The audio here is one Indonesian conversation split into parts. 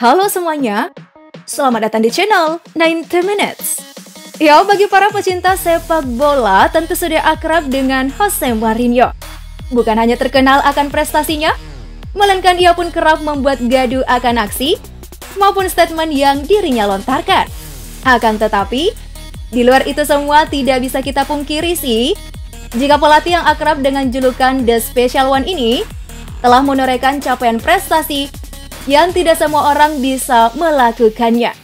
Halo semuanya, selamat datang di channel 90 Minutes. Ya, bagi para pecinta sepak bola tentu sudah akrab dengan Jose Mourinho. Bukan hanya terkenal akan prestasinya, melainkan ia pun kerap membuat gaduh akan aksi maupun statement yang dirinya lontarkan. Akan tetapi, di luar itu semua tidak bisa kita pungkiri sih, jika pelatih yang akrab dengan julukan The Special One ini telah menorehkan capaian prestasi yang tidak semua orang bisa melakukannya.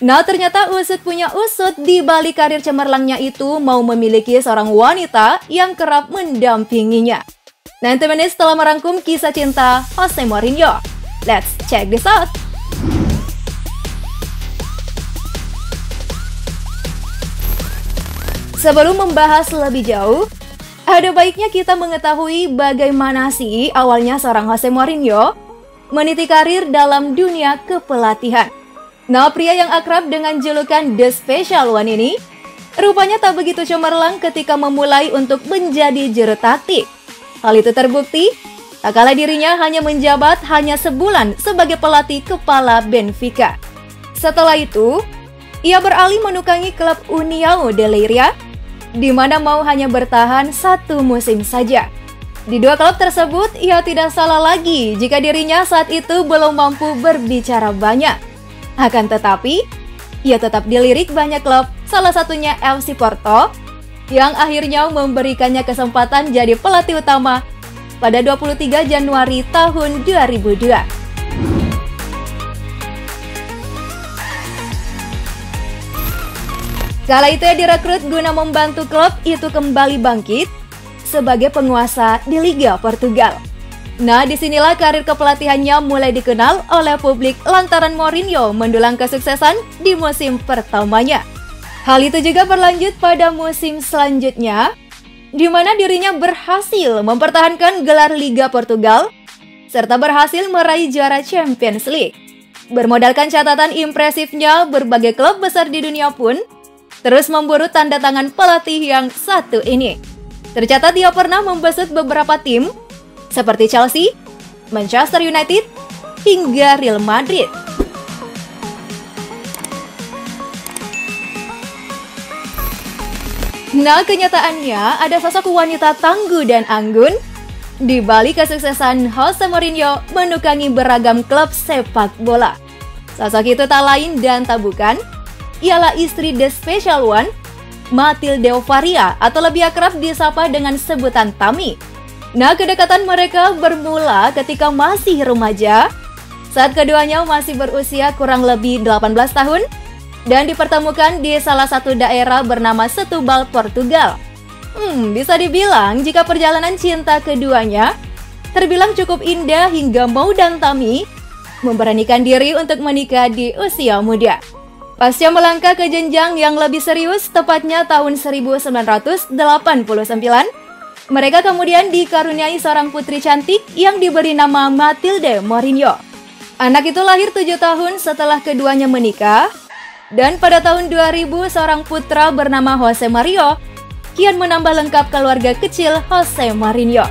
Nah, ternyata usut punya usut, di balik karir cemerlangnya itu mau memiliki seorang wanita yang kerap mendampinginya. 90 Minutes telah merangkum kisah cinta Jose Mourinho. Let's check this out. Sebelum membahas lebih jauh, ada baiknya kita mengetahui bagaimana sih awalnya seorang Jose Mourinho meniti karir dalam dunia kepelatihan. Nah, pria yang akrab dengan julukan The Special One ini rupanya tak begitu cemerlang ketika memulai untuk menjadi juru taktik. Hal itu terbukti tak kala dirinya hanya menjabat hanya sebulan sebagai pelatih kepala Benfica. Setelah itu, ia beralih menukangi klub União de Leiria, di mana mau hanya bertahan satu musim saja. Di dua klub tersebut, ia tidak salah lagi jika dirinya saat itu belum mampu berbicara banyak. Akan tetapi, ia tetap dilirik banyak klub, salah satunya FC Porto, yang akhirnya memberikannya kesempatan jadi pelatih utama pada 23 Januari tahun 2002. Kala itu ia direkrut guna membantu klub itu kembali bangkit sebagai penguasa di Liga Portugal. Nah, disinilah karir kepelatihannya mulai dikenal oleh publik lantaran Mourinho mendulang kesuksesan di musim pertamanya. Hal itu juga berlanjut pada musim selanjutnya, di mana dirinya berhasil mempertahankan gelar Liga Portugal, serta berhasil meraih juara Champions League. Bermodalkan catatan impresifnya, berbagai klub besar di dunia pun terus memburu tanda tangan pelatih yang satu ini. Tercatat dia pernah membesut beberapa tim seperti Chelsea, Manchester United, hingga Real Madrid. Nah, kenyataannya ada sosok wanita tangguh dan anggun di balik kesuksesan Jose Mourinho menukangi beragam klub sepak bola. Sosok itu tak lain dan tak bukan, ialah istri The Special One, Matilde Ovaria, atau lebih akrab disapa dengan sebutan Tami. Nah, kedekatan mereka bermula ketika masih remaja, saat keduanya masih berusia kurang lebih 18 tahun, dan dipertemukan di salah satu daerah bernama Setúbal, Portugal. Bisa dibilang jika perjalanan cinta keduanya terbilang cukup indah hingga Mau dan Tami memberanikan diri untuk menikah di usia muda. Pasca melangkah ke jenjang yang lebih serius, tepatnya tahun 1989, mereka kemudian dikaruniai seorang putri cantik yang diberi nama Matilde Mourinho. Anak itu lahir 7 tahun setelah keduanya menikah, dan pada tahun 2000 seorang putra bernama Jose Mario kian menambah lengkap keluarga kecil Jose Mourinho.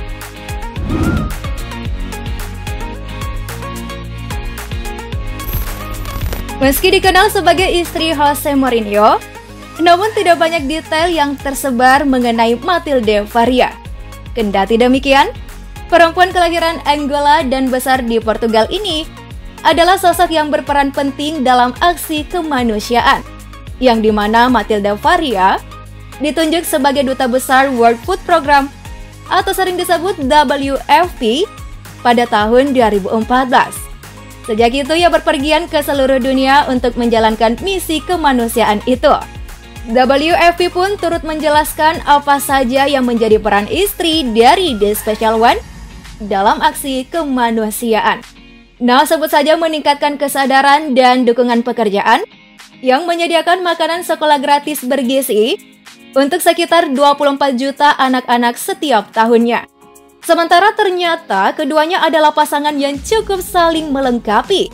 Meski dikenal sebagai istri Jose Mourinho, namun tidak banyak detail yang tersebar mengenai Matilde Ovaria. Kendati demikian, perempuan kelahiran Angola dan besar di Portugal ini adalah sosok yang berperan penting dalam aksi kemanusiaan, yang dimana Matilde Ovaria ditunjuk sebagai duta besar World Food Program atau sering disebut WFP pada tahun 2014. Sejak itu ia berpergian ke seluruh dunia untuk menjalankan misi kemanusiaan itu. WFP pun turut menjelaskan apa saja yang menjadi peran istri dari The Special One dalam aksi kemanusiaan. Nah, sebut saja meningkatkan kesadaran dan dukungan pekerjaan, yang menyediakan makanan sekolah gratis bergizi untuk sekitar 24 juta anak-anak setiap tahunnya. Sementara ternyata keduanya adalah pasangan yang cukup saling melengkapi.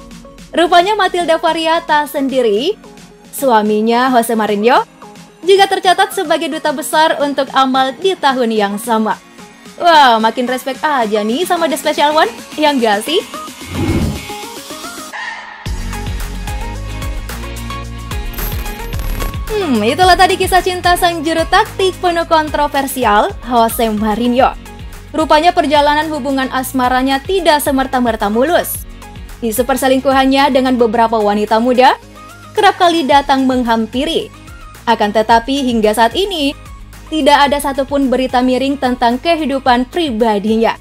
Rupanya Matilde Ovaria tak sendiri, suaminya Jose Mourinho juga tercatat sebagai duta besar untuk amal di tahun yang sama. Wah, makin respect aja nih sama The Special One, yang gak sih? Itulah tadi kisah cinta sang juru taktik penuh kontroversial, Jose Mourinho. Rupanya perjalanan hubungan asmaranya tidak semerta-merta mulus. Isu perselingkuhannya dengan beberapa wanita muda kerap kali datang menghampiri. Akan tetapi hingga saat ini, tidak ada satupun berita miring tentang kehidupan pribadinya.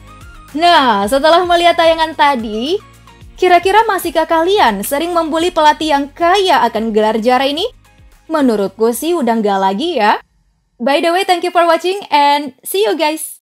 Nah, setelah melihat tayangan tadi, kira-kira masihkah kalian sering membuli pelatih yang kaya akan gelar juara ini? Menurutku sih udah nggak lagi ya. By the way, thank you for watching and see you guys!